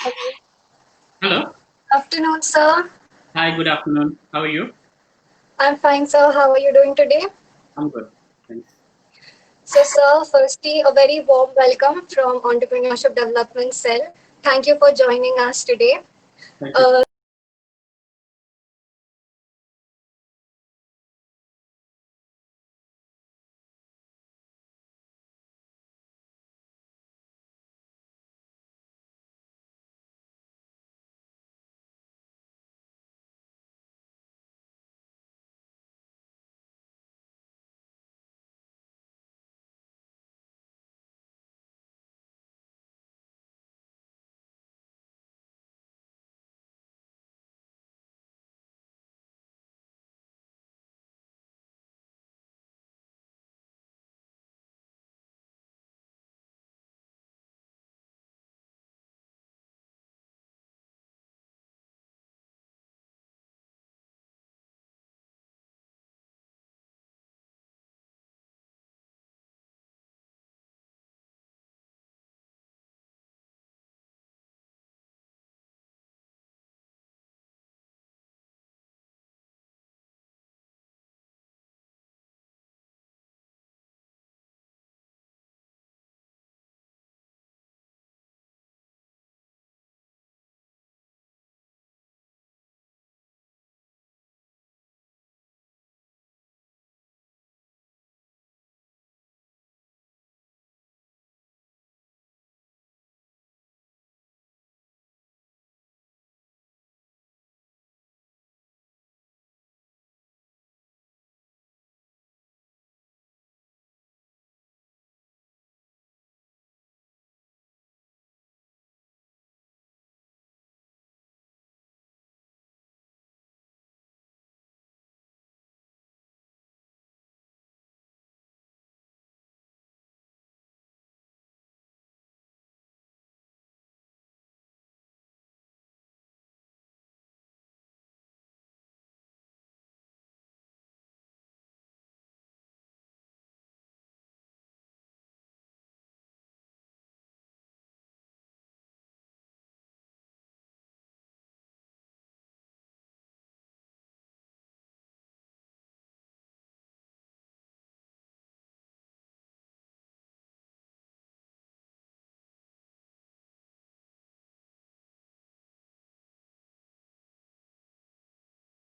Hello. Hello. Afternoon, sir. Hi, good afternoon. How are you? I'm fine, sir. How are you doing today? I'm good. Thanks. So, sir, firstly, a very warm welcome from Entrepreneurship Development Cell. Thank you for joining us today. Thank you. Uh,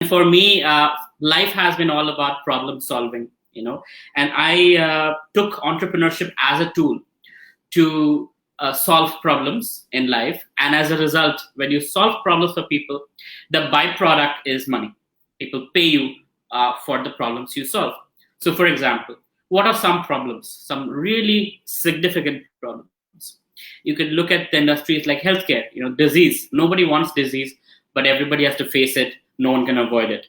For me, life has been all about problem solving, and I took entrepreneurship as a tool to solve problems in life. And as a result, when you solve problems for people, the byproduct is money. People pay you for the problems you solve. So, for example, what are some problems, some really significant problems? You can look at the industries like healthcare, disease. Nobody wants disease, but everybody has to face it. No one can avoid it.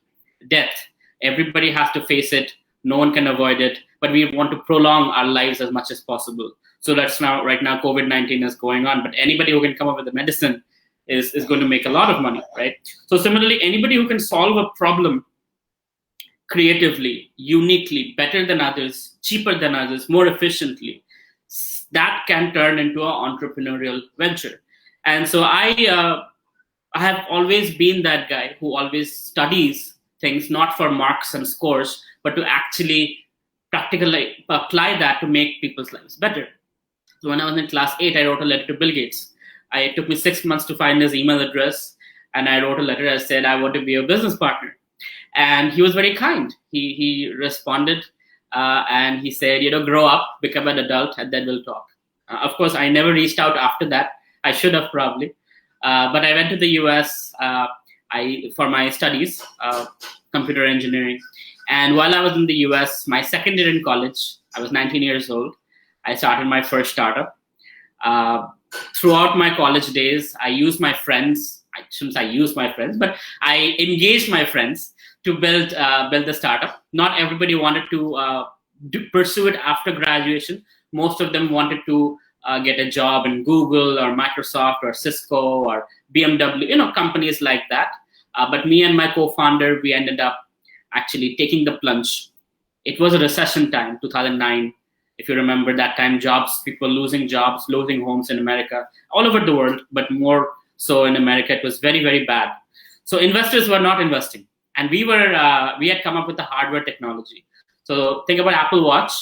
Death. Everybody has to face it. No one can avoid it, but we want to prolong our lives as much as possible. So that's now, right now, COVID-19 is going on, but anybody who can come up with a medicine is going to make a lot of money, right? So similarly, anybody who can solve a problem creatively, uniquely, better than others, cheaper than others, more efficiently, that can turn into an entrepreneurial venture. And so I have always been that guy who always studies things not for marks and scores, but to actually practically apply that to make people's lives better. So when I was in class 8, I wrote a letter to Bill Gates. It took me 6 months to find his email address, and I wrote a letter. I said I want to be a business partner, and he was very kind. He responded, and he said, grow up, become an adult, and then we'll talk. Of course, I never reached out after that. I should have probably, but I went to the U.S. For my studies, computer engineering, and while I was in the U.S., my second year in college, I was 19 years old. I started my first startup. Uh, Throughout my college days, I used my friends. I shouldn't say I used my friends, but I engaged my friends to build the startup. Not everybody wanted to pursue it after graduation. Most of them wanted to get a job in Google or Microsoft or Cisco or BMW, companies like that. But me and my co-founder, we ended up actually taking the plunge. It was a recession time, 2009. If you remember that time, people losing jobs, losing homes in America, all over the world, but more So in America, it was very, very bad. So investors were not investing, and we had come up with the hardware technology. So think about Apple Watch,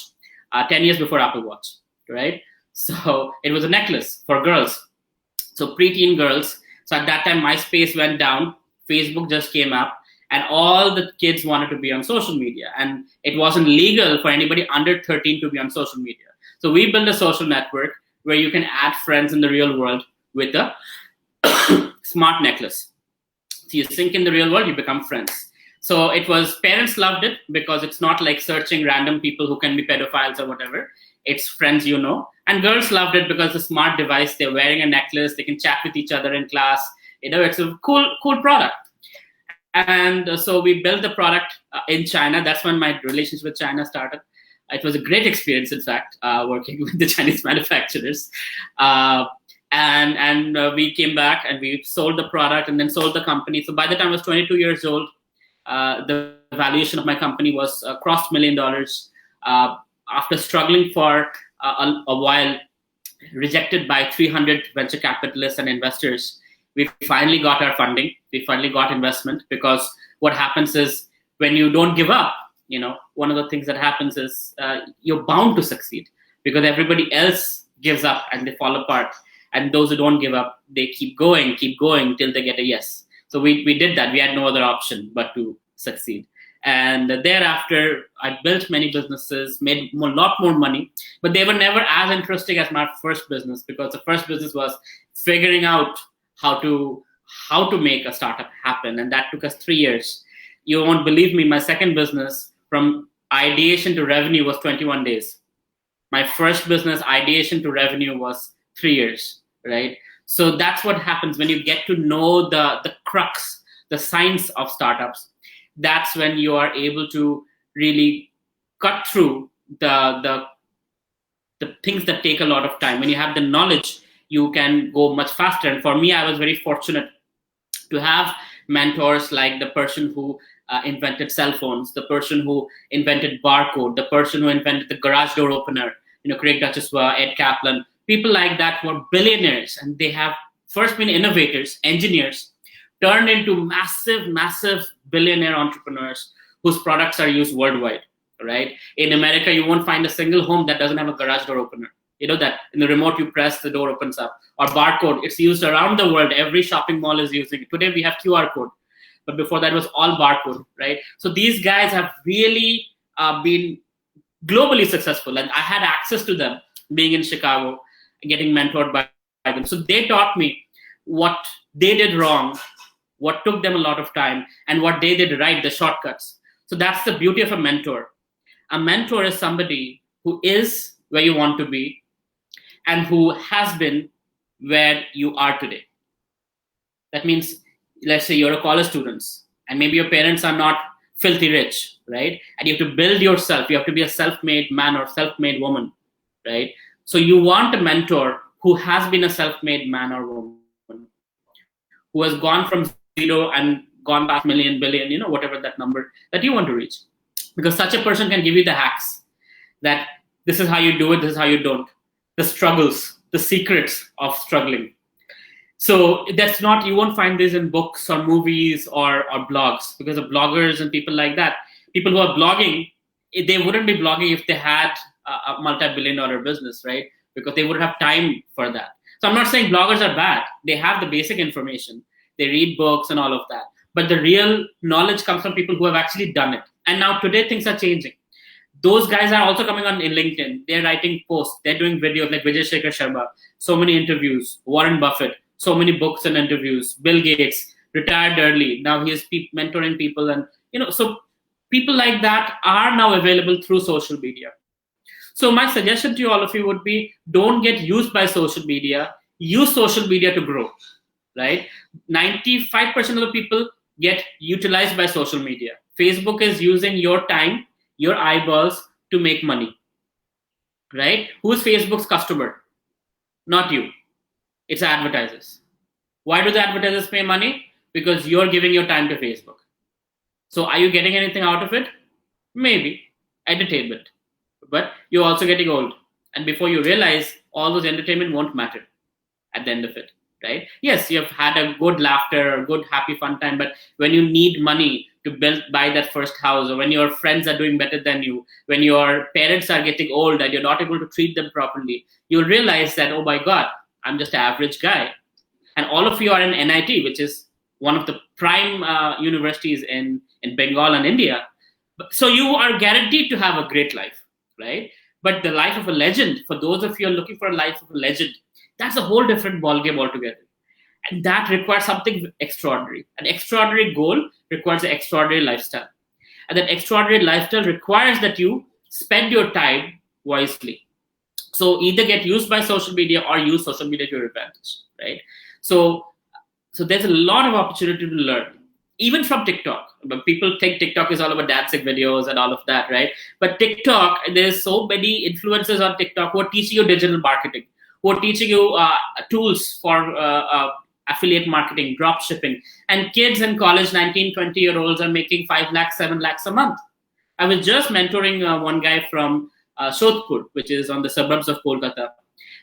10 years before Apple Watch, right? So it was a necklace for girls, so preteen girls. So at that time, MySpace went down, Facebook just came up, and all the kids wanted to be on social media, and it wasn't legal for anybody under 13 to be on social media. So we built a social network where you can add friends in the real world with a smart necklace. So you sync in the real world, you become friends. So it was, parents loved it because it's not like searching random people who can be pedophiles or whatever. It's friends you know. And girls loved it because it's a smart device. They're wearing a necklace. They can chat with each other in class. It's a cool product. And so we built the product in China. That's when my relationship with China started. It was a great experience, in fact, working with the Chinese manufacturers. And we came back and we sold the product and then sold the company. So by the time I was 22 years old, the valuation of my company was crossed $1 million. After struggling for a while, rejected by 300 venture capitalists and investors, we finally got our funding. We finally got investment, because what happens is when you don't give up, one of the things that happens is you're bound to succeed, because everybody else gives up and they fall apart. And those who don't give up, they keep going till they get a yes. So we did that. We had no other option but to succeed. And thereafter, I built many businesses, made a lot more money, but they were never as interesting as my first business, because the first business was figuring out how to make a startup happen. And that took us 3 years. You won't believe me, my second business, from ideation to revenue, was 21 days. My first business, ideation to revenue, was 3 years, right? So that's what happens when you get to know the crux, the science of startups. That's when you are able to really cut through the things that take a lot of time. When you have the knowledge, you can go much faster. And for me, I was very fortunate to have mentors like the person who invented cell phones, the person who invented barcode, the person who invented the garage door opener, Craig Duchessois, Ed Kaplan, people like that who are billionaires, and they have first been innovators, engineers, turned into massive billionaire entrepreneurs whose products are used worldwide, right? In America, you won't find a single home that doesn't have a garage door opener. You know that in the remote you press, the door opens up. Or barcode, it's used around the world. Every shopping mall is using it. Today we have QR code, but before that was all barcode, right? So these guys have really been globally successful, and I had access to them being in Chicago, getting mentored by them. So they taught me what they did wrong, what took them a lot of time, and what they did right, the shortcuts. So that's the beauty of a mentor. A mentor is somebody who is where you want to be and who has been where you are today. That means, let's say you're a college student and maybe your parents are not filthy rich, right? And you have to build yourself. You have to be a self-made man or self-made woman, right? So you want a mentor who has been a self-made man or woman, who has gone from zero and gone past million, billion, whatever that number that you want to reach. Because such a person can give you the hacks that this is how you do it, this is how you don't. The struggles, the secrets of struggling. So that's not, you won't find this in books or movies or blogs, because of bloggers and people like that. People who are blogging, they wouldn't be blogging if they had a multi-billion-dollar business, right? Because they wouldn't have time for that. So I'm not saying bloggers are bad. They have the basic information. They read books and all of that. But the real knowledge comes from people who have actually done it. And now today things are changing. Those guys are also coming on in LinkedIn. They're writing posts. They're doing videos like Vijay Shekhar Sharma. So many interviews. Warren Buffett. So many books and interviews. Bill Gates retired early. Now he is mentoring people. And, so people like that are now available through social media. So my suggestion to all of you would be, don't get used by social media. Use social media to grow, right? 95% of the people get utilized by social media. Facebook is using your time, your eyeballs to make money, right? Who's Facebook's customer? Not you. It's advertisers. Why do the advertisers pay money? Because you're giving your time to Facebook. So are you getting anything out of it? Maybe. Entertainment. But you're also getting old. And before you realize, all those entertainment won't matter at the end of it. right? Yes, you have had a good laughter or good happy fun time, but when you need money to buy that first house, or when your friends are doing better than you, when your parents are getting old and you're not able to treat them properly, you'll realize that, oh my God, I'm just an average guy. And all of you are in NIT, which is one of the prime universities in Bengal and India. So you are guaranteed to have a great life, right? But the life of a legend, for those of you who are looking for a life of a legend, that's a whole different ballgame altogether. And that requires something extraordinary. An extraordinary goal requires an extraordinary lifestyle. And that extraordinary lifestyle requires that you spend your time wisely. So either get used by social media or use social media to your advantage, right? So so there's a lot of opportunity to learn, even from TikTok. But people think TikTok is all about dancing videos and all of that, right? But TikTok, there's so many influencers on TikTok who are teaching you digital marketing, who are teaching you tools for affiliate marketing, drop shipping. And kids in college, 19, 20-year-olds are making 5 lakhs, 7 lakhs a month. I was just mentoring one guy from Shodhpur, which is on the suburbs of Kolkata.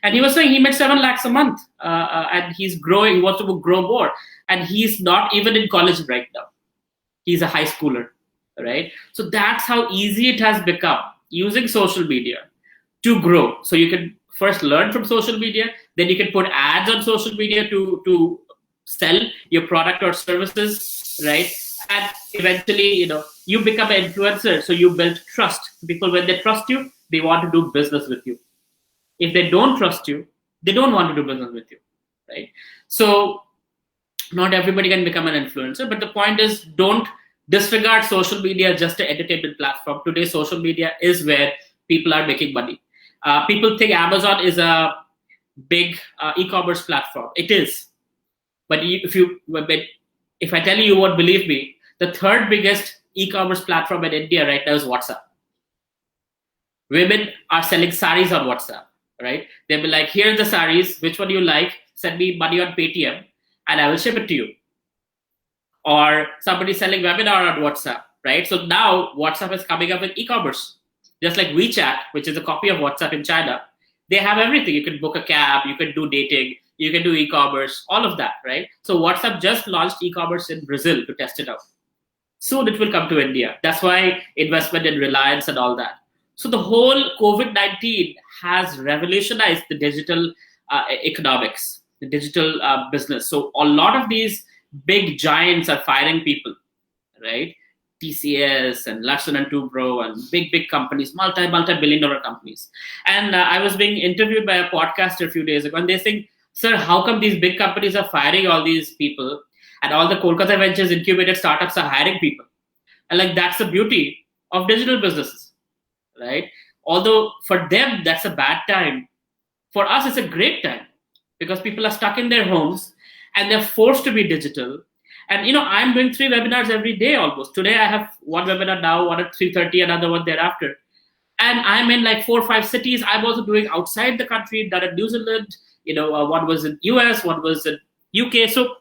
And he was saying he made 7 lakhs a month, and he's growing, wants to grow more. And he's not even in college right now. He's a high schooler, right? So that's how easy it has become using social media to grow. So you can first learn from social media, then you can put ads on social media to sell your product or services, right? And eventually, you become an influencer. So you build trust. People, when they trust you, they want to do business with you. If they don't trust you, they don't want to do business with you, right? So not everybody can become an influencer, but the point is, don't disregard social media as just an entertainment platform. Today, social media is where people are making money. People think Amazon is a big e-commerce platform. It is, but if I tell you, you won't believe me. The third biggest e-commerce platform in India right now is WhatsApp. Women are selling saris on WhatsApp, right? They'll be like, here's the saris, which one you like? Send me money on Paytm, and I will ship it to you. Or somebody selling webinar on WhatsApp, right? So now WhatsApp is coming up with e-commerce. Just like WeChat, which is a copy of WhatsApp in China, they have everything. You can book a cab, you can do dating, you can do e-commerce, all of that, right? So WhatsApp just launched e-commerce in Brazil to test it out. Soon it will come to India. That's why investment in Reliance and all that. So the whole COVID-19 has revolutionized the digital economics, the digital business. So a lot of these big giants are firing people, right? TCS and Larsen and Toubro and big companies, multi-billion dollar companies. And I was being interviewed by a podcaster a few days ago, and they saying, sir, how come these big companies are firing all these people and all the Kolkata Ventures incubated startups are hiring people? And like, that's the beauty of digital businesses, right? Although for them, that's a bad time. For us, it's a great time because people are stuck in their homes and they're forced to be digital. And I'm doing 3 webinars every day almost. Today I have one webinar now, one at 3:30, another one thereafter. And I'm in like 4 or 5 cities. I'm also doing outside the country, done in New Zealand, one was in US, one was in UK. So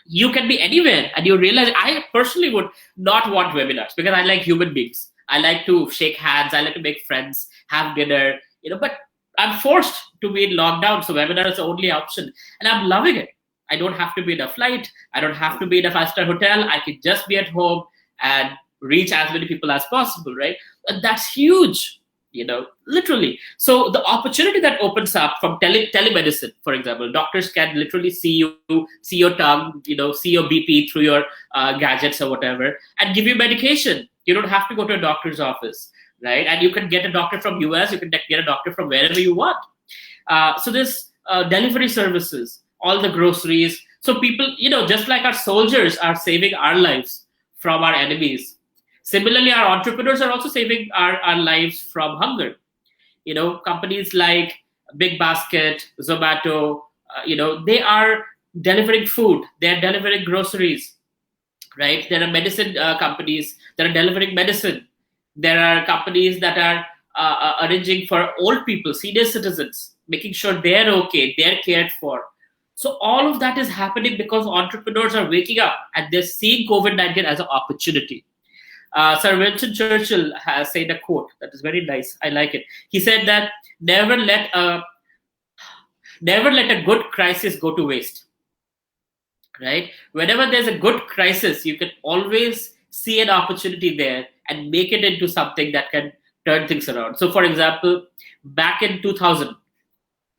you can be anywhere. And you realize I personally would not want webinars because I like human beings. I like to shake hands. I like to make friends, have dinner, but I'm forced to be in lockdown. So webinar is the only option. And I'm loving it. I don't have to be in a flight. I don't have to be in a 5-star hotel. I can just be at home and reach as many people as possible, right? And that's huge, literally. So the opportunity that opens up from telemedicine, for example, doctors can literally see you, see your tongue, see your BP through your gadgets or whatever, and give you medication. You don't have to go to a doctor's office, right? And you can get a doctor from US, you can get a doctor from wherever you want. So there's delivery services, all the groceries. So people, just like our soldiers are saving our lives from our enemies, similarly, our entrepreneurs are also saving our lives from hunger. Companies like Big Basket, Zomato, they are delivering food, they're delivering groceries, right? There are medicine companies that are delivering medicine. There are companies that are arranging for old people, senior citizens, making sure they're okay, they're cared for. So all of that is happening because entrepreneurs are waking up and they're seeing COVID-19 as an opportunity. Sir Winston Churchill has said a quote that is very nice. I like it. He said that never let Never let a good crisis go to waste, right? Whenever there's a good crisis, you can always see an opportunity there and make it into something that can turn things around. So, for example, back in 2000,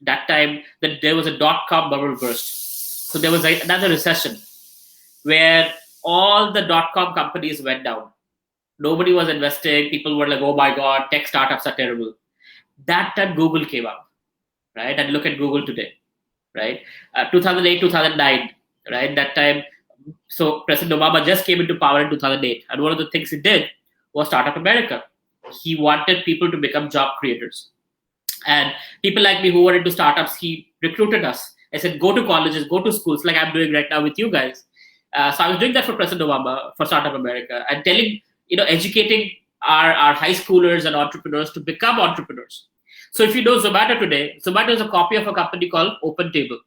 that time that there was a dot-com bubble burst. So there was another recession where all the dot-com companies went down. Nobody was investing. People were like, oh my God, tech startups are terrible. That time Google came up, right? And look at Google today, right? 2008, 2009, right? That time, so President Obama just came into power in 2008. And one of the things he did was Startup America. He wanted people to become job creators. And people like me who were into startups, he recruited us. I said, go to colleges, go to schools, like I'm doing right now with you guys. So I was doing that for President Obama, for Startup America, and telling, educating our high schoolers and entrepreneurs to become entrepreneurs. So if you know Zomato today, Zomato is a copy of a company called OpenTable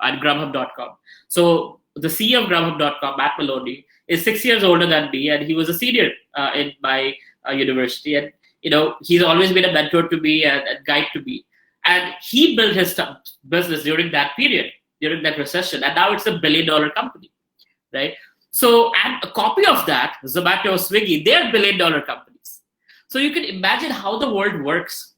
at Grubhub.com. So the CEO of Grubhub.com, Matt Maloney, is 6 years older than me, and he was a senior in my university. And he's always been a mentor to me and guide to me. And he built his business during that period, during that recession, and now it's a $1 billion company, right? So, and a copy of that, Zomato, Swiggy, they're $1 billion companies. So you can imagine how the world works.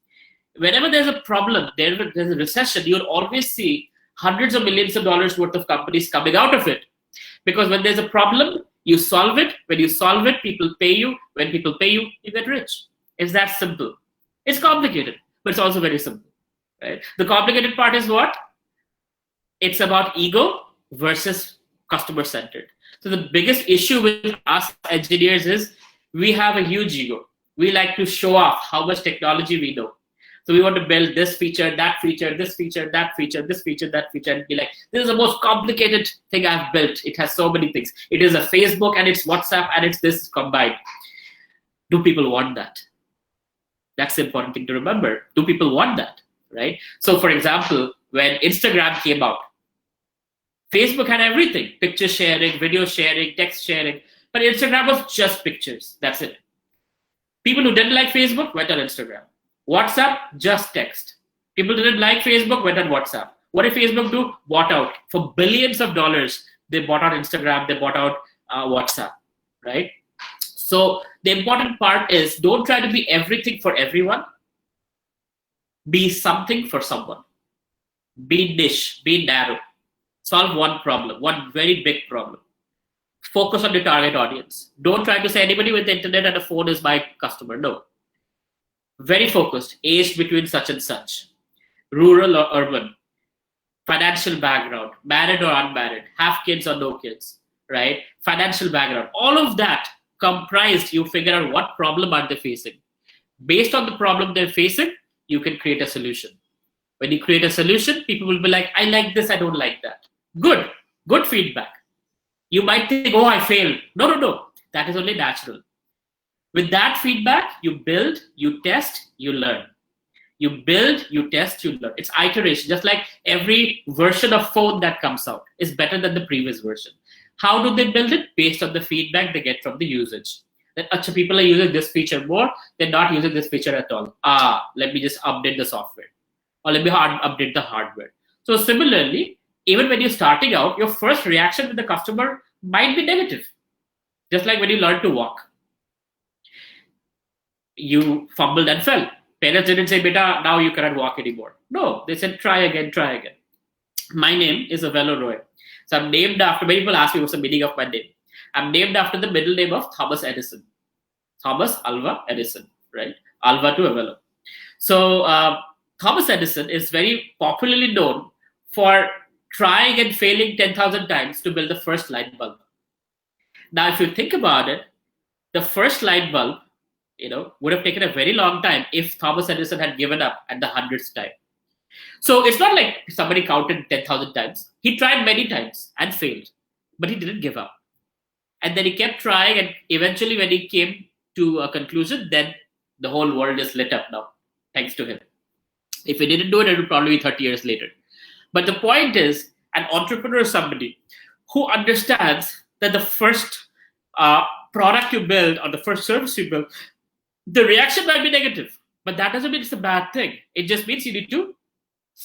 Whenever there's a problem, there's a recession, you'll always see hundreds of millions of dollars worth of companies coming out of it. Because when there's a problem, you solve it. When you solve it, people pay you. When people pay you, you get rich. It's that simple. It's complicated, but it's also very simple, right? The complicated part is what? It's about ego versus customer-centered. So the biggest issue with us engineers is we have a huge ego. We like to show off how much technology we know. So we want to build this feature, that feature, this feature, that feature, this feature, that feature, and be like, this is the most complicated thing I've built. It has so many things. It is a Facebook and it's WhatsApp and it's this combined. Do people want that? That's the important thing to remember. Do people want that, right? So for example, when Instagram came out, Facebook had everything, picture sharing, video sharing, text sharing, but Instagram was just pictures. That's it. People who didn't like Facebook went on Instagram. WhatsApp, just text. People didn't like Facebook, went on WhatsApp. What did Facebook do? Bought out. For billions of dollars, they bought out Instagram, they bought out WhatsApp, right? So the important part is don't try to be everything for everyone. Be something for someone. Be niche, be narrow. Solve one problem, one very big problem. Focus on the target audience. Don't try to say anybody with the internet and a phone is my customer. No. Very focused, aged between such and such, rural or urban, financial background, married or unmarried, have kids or no kids, right? Financial background, all of that comprised, you figure out what problem are they facing. Based on the problem they're facing, you can create a solution. When you create a solution, people will be like, I like this, I don't like that. Good feedback. You might think, oh, I failed. No. That is only natural. With that feedback, you build, you test, you learn. You build, you test, you learn. It's iteration. Just like every version of phone that comes out is better than the previous version. How do they build it? Based on the feedback they get from the usage. That people are using this feature more, they're not using this feature at all. Let me just update the software. Or let me update the hardware. So similarly, even when you're starting out, your first reaction with the customer might be negative. Just like when you learn to walk. You fumbled and fell. Parents didn't say, beta, now you cannot walk anymore. No, they said, try again. My name is Avelo Roy. So I'm named after, many people ask me what's the meaning of my name. I'm named after the middle name of Thomas Edison. Thomas Alva Edison, right? Alva to Avelo. So Thomas Edison is very popularly known for trying and failing 10,000 times to build the first light bulb. Now, if you think about it, the first light bulb, would have taken a very long time if Thomas Edison had given up at the 100th time. So it's not like somebody counted 10,000 times. He tried many times and failed, but he didn't give up. And then he kept trying, and eventually when he came to a conclusion, then the whole world is lit up now, thanks to him. If he didn't do it, it would probably be 30 years later. But the point is, an entrepreneur is somebody who understands that the first product you build or the first service you build, the reaction might be negative, but that doesn't mean it's a bad thing. It just means you need to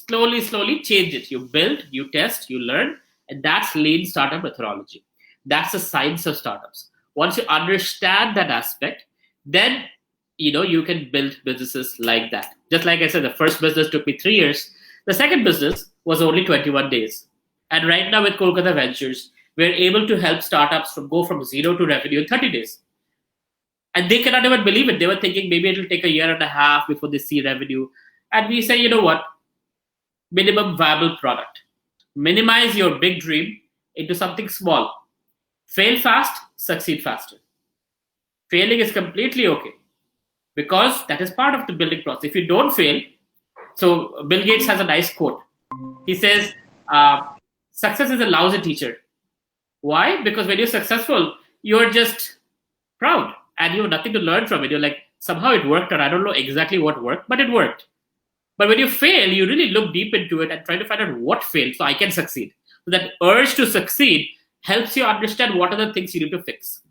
slowly change it. You build, you test, you learn, and that's lean startup methodology. That's the science of startups. Once you understand that aspect, then you can build businesses like that. Just like I said, the first business took me 3 years. The second business was only 21 days. And right now with Kolkata Ventures, we're able to help startups go from zero to revenue in 30 days. And they cannot even believe it. They were thinking maybe it'll take a year and a half before they see revenue. And we say, you know what? Minimum viable product. Minimize your big dream into something small. Fail fast, succeed faster. Failing is completely okay because that is part of the building process. If you don't fail, so Bill Gates has a nice quote. He says, success is a lousy teacher. Why? Because when you're successful, you're just proud and you have nothing to learn from it. You're like, somehow it worked, or I don't know exactly what worked, but it worked. But when you fail, you really look deep into it and try to find out what failed so I can succeed. So that urge to succeed helps you understand what are the things you need to fix,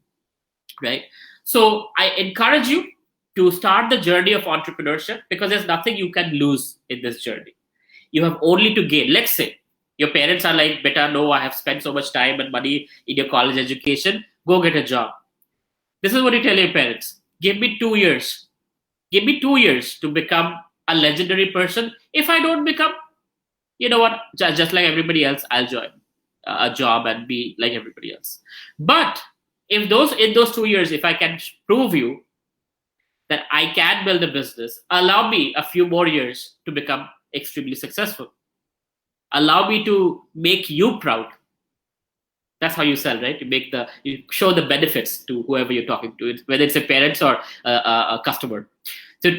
right? So I encourage you to start the journey of entrepreneurship because there's nothing you can lose in this journey. You have only to gain. Let's say your parents are like, beta, no, I have spent so much time and money in your college education. Go get a job. This is what you tell your parents. Give me 2 years. Give me 2 years to become a legendary person. If I don't become, you know what, just like everybody else, I'll join a job and be like everybody else. But if in those 2 years, if I can prove you that I can build a business, allow me a few more years to become extremely successful. Allow me to make you proud. That's how you sell, right? You show the benefits to whoever you're talking to, whether it's a parents or a customer. So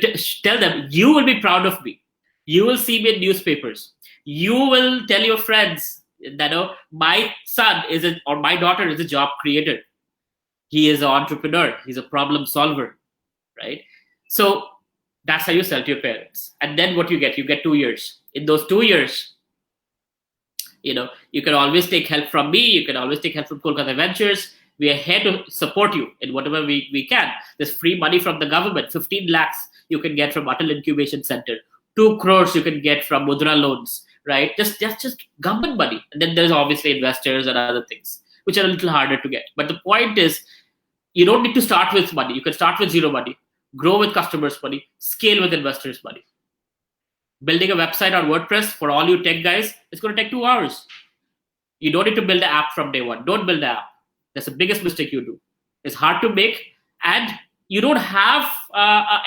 tell them, you will be proud of me. You will see me in newspapers. You will tell your friends that my son or my daughter is a job creator. He is an entrepreneur. He's a problem solver, right? So that's how you sell to your parents. And then what you get 2 years. In those 2 years, you can always take help from me. You can always take help from Kolkata Ventures. We are here to support you in whatever we can. There's free money from the government. 15 lakhs you can get from Atal Incubation Center. 2 crores you can get from Mudra loans, right? Just government money. And then there's obviously investors and other things, which are a little harder to get. But the point is, you don't need to start with money. You can start with zero money, grow with customers' money, scale with investors' money. Building a website on WordPress for all you tech guys, it's going to take 2 hours. You don't need to build an app from day one. Don't build an app. That's the biggest mistake you do. It's hard to make, and you don't have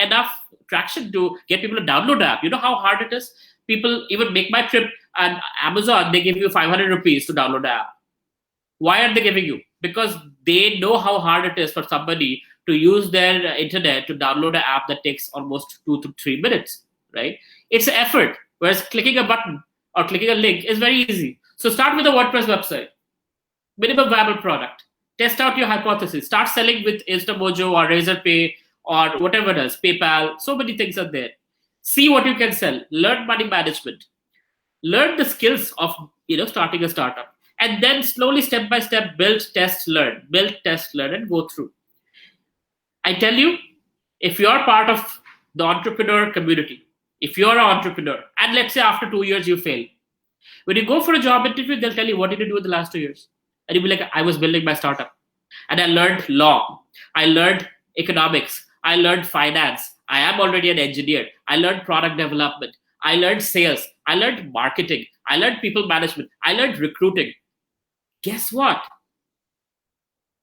enough traction to get people to download the app. You know how hard it is? People even Make My Trip and Amazon, they give you 500 rupees to download the app. Why are they giving you? Because they know how hard it is for somebody to use their internet to download an app that takes almost 2 to 3 minutes, right? It's an effort, whereas clicking a button or clicking a link is very easy. So start with a WordPress website, minimum viable product. Test out your hypothesis. Start selling with Instamojo or Razorpay or whatever else, PayPal. So many things are there. See what you can sell. Learn money management. Learn the skills of starting a startup. And then slowly, step by step, build, test, learn. Build, test, learn, and go through. I tell you, if you're part of the entrepreneur community, if you're an entrepreneur, and let's say after 2 years you fail, when you go for a job interview, they'll tell you, what did you do in the last 2 years? And you'll be like, I was building my startup. And I learned law. I learned economics. I learned finance. I am already an engineer. I learned product development. I learned sales. I learned marketing. I learned people management. I learned recruiting. Guess what?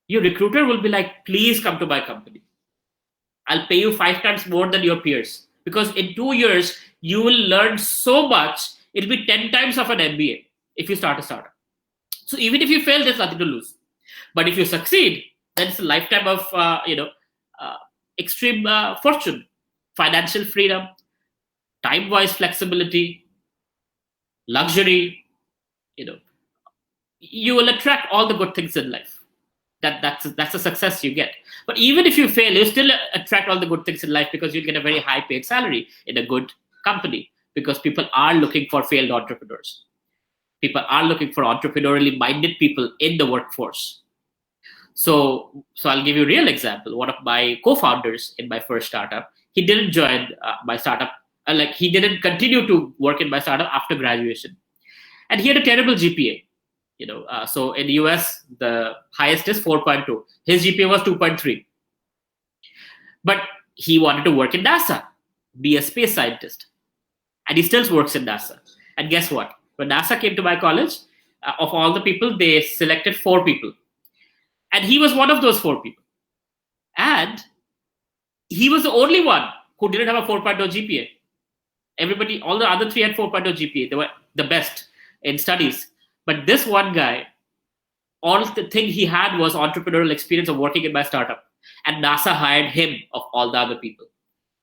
Your recruiter will be like, please come to my company. I'll pay you 5 times more than your peers. Because in 2 years, you will learn so much. It'll be 10 times of an MBA if you start a startup. So even if you fail, there's nothing to lose. But if you succeed, then it's a lifetime of extreme fortune, financial freedom, time-wise flexibility, luxury. You will attract all the good things in life. That's a success you get. But even if you fail, you still attract all the good things in life because you'll get a very high-paid salary in a good company because people are looking for failed entrepreneurs. People are looking for entrepreneurially minded people in the workforce. So I'll give you a real example. One of my co-founders in my first startup, he didn't join my startup like he didn't continue to work in my startup after graduation, and he had a terrible GPA. So in the US, the highest is 4.2. His GPA was 2.3, but he wanted to work in NASA, be a space scientist, and he still works in NASA. And guess what? When NASA came to my college, of all the people, they selected 4 people, and he was one of those 4 people. And he was the only one who didn't have a 4.0 GPA. Everybody, all the other 3 had 4.0 GPA. They were the best in studies. But this one guy, all the thing he had was entrepreneurial experience of working in my startup. And NASA hired him of all the other people.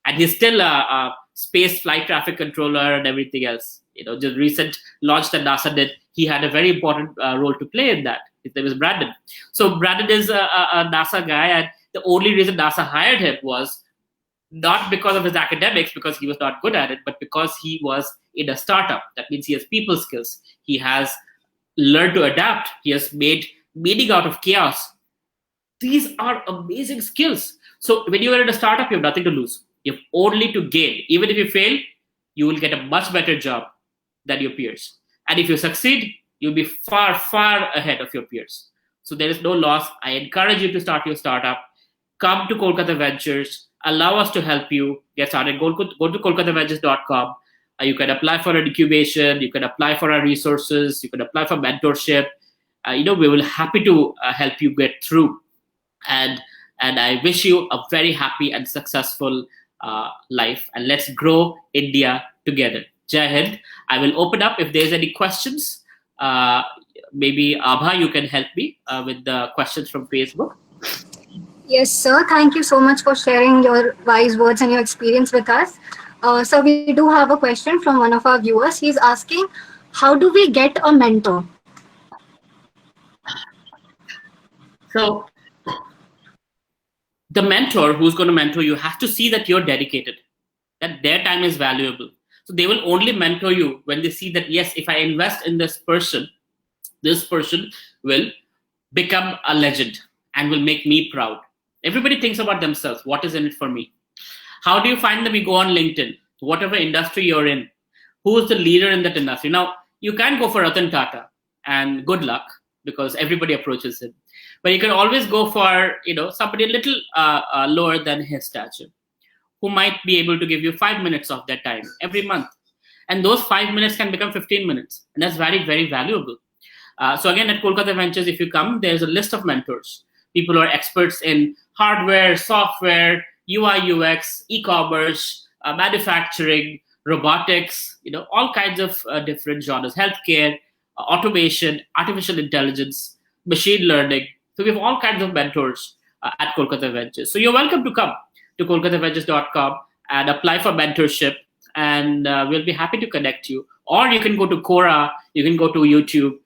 And he's still a space flight traffic controller and everything else. The recent launch that NASA did, he had a very important role to play in that. His name is Brandon. So Brandon is a NASA guy, and the only reason NASA hired him was not because of his academics, because he was not good at it, but because he was in a startup. That means he has people skills. He has learned to adapt. He has made meaning out of chaos. These are amazing skills. So when you are in a startup, you have nothing to lose. You have only to gain. Even if you fail, you will get a much better job than your peers. And if you succeed, you'll be far, far ahead of your peers. So there is no loss. I encourage you to start your startup. Come to Kolkata Ventures. Allow us to help you get started. Go to kolkataventures.com. You can apply for an incubation. You can apply for our resources. You can apply for mentorship. We will happy to help you get through. And I wish you a very happy and successful life. And let's grow India together. Jai Hind. I will open up if there's any questions. Maybe Abha, you can help me with the questions from Facebook. Yes, sir. Thank you so much for sharing your wise words and your experience with us. So we do have a question from one of our viewers. He's asking, how do we get a mentor? So the mentor who's going to mentor you has to see that you're dedicated, that their time is valuable. So they will only mentor you when they see that, yes, if I invest in this person will become a legend and will make me proud. Everybody thinks about themselves. What is in it for me? How do you find them? You go on LinkedIn, whatever industry you're in. Who is the leader in that industry? Now, you can go for Ratan Tata, and good luck, because everybody approaches him. But you can always go for somebody a little lower than his stature, who might be able to give you 5 minutes of their time every month. And those 5 minutes can become 15 minutes. And that's very, very valuable. So again, at Kolkata Ventures, if you come, there's a list of mentors. People who are experts in hardware, software, UI, UX, e-commerce, manufacturing, robotics, all kinds of different genres, healthcare, automation, artificial intelligence, machine learning. So we have all kinds of mentors at Kolkata Ventures. So you're welcome to come to kolkataventures.com and apply for mentorship, and we'll be happy to connect you. Or you can go to Quora, you can go to YouTube,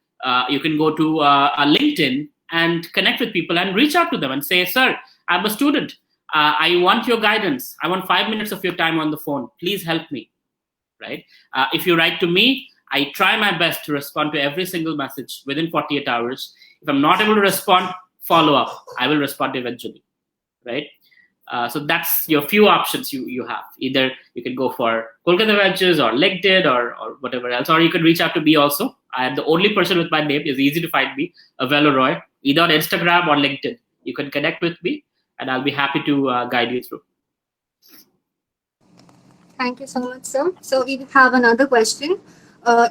you can go to LinkedIn and connect with people and reach out to them and say, sir, I'm a student. I want your guidance. I want 5 minutes of your time on the phone. Please help me, right? If you write to me, I try my best to respond to every single message within 48 hours. If I'm not able to respond, follow up. I will respond eventually, right? So that's your few options you have. Either you can go for Kolkata Ventures or LinkedIn or whatever else, or you can reach out to me also. I am the only person with my name. It's easy to find me, Avelo Roy, either on Instagram or LinkedIn. You can connect with me, and I'll be happy to guide you through. Thank you so much, sir. So we have another question.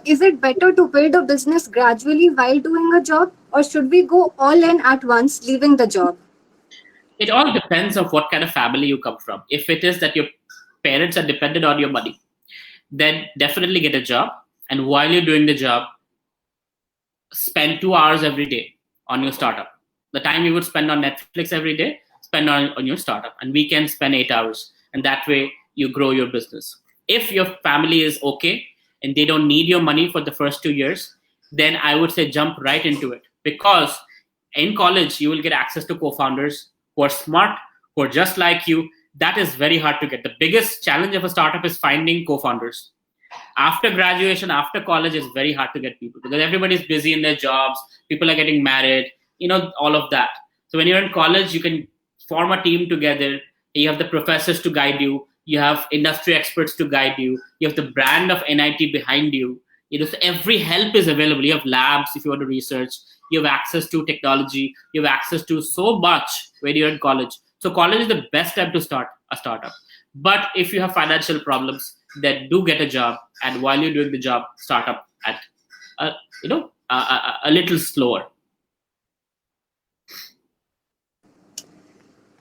Is it better to build a business gradually while doing a job, or should we go all in at once, leaving the job? It all depends on what kind of family you come from. If it is that your parents are dependent on your money, then definitely get a job. And while you're doing the job, spend 2 hours every day on your startup. The time you would spend on Netflix every day, spend on your startup. And we can spend 8 hours. And that way you grow your business. If your family is okay and they don't need your money for the first 2 years, then I would say jump right into it. Because in college, you will get access to co-founders who are smart, who are just like you. That is very hard to get. The biggest challenge of a startup is finding co-founders. After graduation, after college, it's very hard to get people because everybody's busy in their jobs. People are getting married, all of that. So when you're in college, you can form a team together. You have the professors to guide you. you have industry experts to guide you, you have the brand of NIT behind you. So every help is available. You have labs if you want to research, you have access to technology, you have access to so much when you're in college. So college is the best time to start a startup. But if you have financial problems, then do get a job, and while you're doing the job, start up at a, a little slower.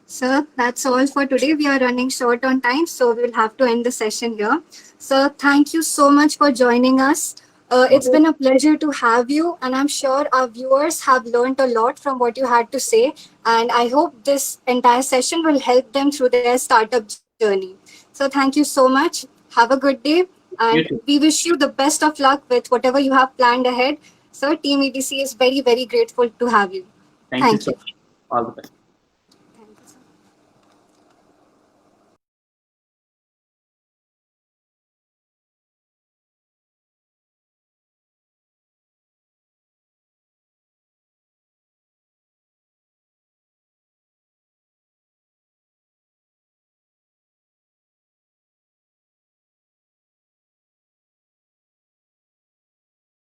Sir, that's all for today. We are running short on time, so we'll have to end the session here. Sir, thank you so much for joining us. It's been a pleasure to have you, and I'm sure our viewers have learned a lot from what you had to say. And I hope this entire session will help them through their startup journey. So, thank you so much. Have a good day, and You we too. wish you the best of luck with whatever you have planned ahead. Sir, Team EDC is very, very grateful to have you. Thank you Thank so you. much. All the best.